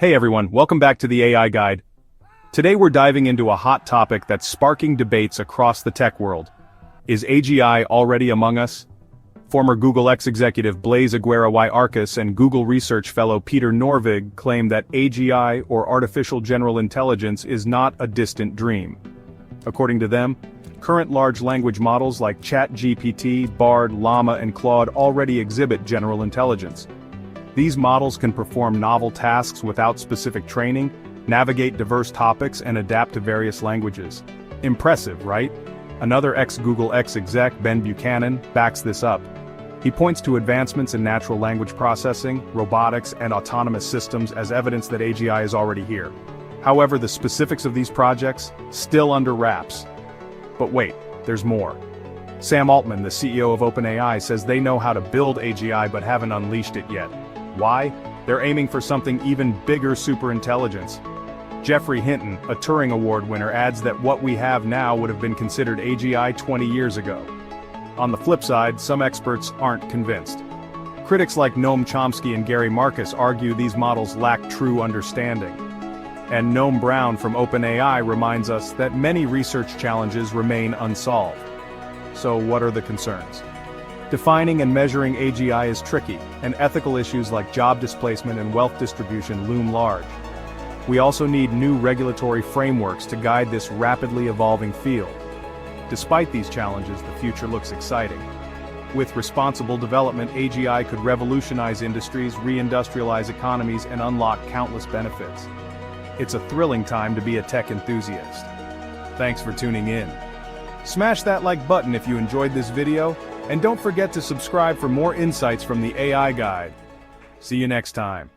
Hey everyone, welcome back to the AI Guide. Today we're diving into a hot topic that's sparking debates across the tech world. Is AGI already among us? Former Google executive Blaise Aguirre-Arcus and Google research fellow Peter Norvig claim that AGI, or artificial general intelligence, is not a distant dream. According to them, current large language models like ChatGPT, Bard, Llama, and Claude already exhibit general intelligence. These models can perform novel tasks without specific training, navigate diverse topics, and adapt to various languages. Impressive, right? Another ex-Google exec, Ben Buchanan, backs this up. He points to advancements in natural language processing, robotics, and autonomous systems as evidence that AGI is already here. However, the specifics of these projects, still under wraps. But wait, there's more. Sam Altman, the CEO of OpenAI, says they know how to build AGI but haven't unleashed it yet. Why? They're aiming for something even bigger: superintelligence. Geoffrey Hinton, a Turing Award winner, adds that what we have now would have been considered AGI 20 years ago. On the flip side, some experts aren't convinced. Critics like Noam Chomsky and Gary Marcus argue these models lack true understanding. And Noam Brown from OpenAI reminds us that many research challenges remain unsolved. So what are the concerns? Defining and measuring AGI is tricky, and ethical issues like job displacement and wealth distribution loom large. We also need new regulatory frameworks to guide this rapidly evolving field. Despite these challenges, the future looks exciting. With responsible development, AGI could revolutionize industries, reindustrialize economies, and unlock countless benefits. It's a thrilling time to be a tech enthusiast. Thanks for tuning in. Smash that like button if you enjoyed this video, and don't forget to subscribe for more insights from the AI Guide. See you next time.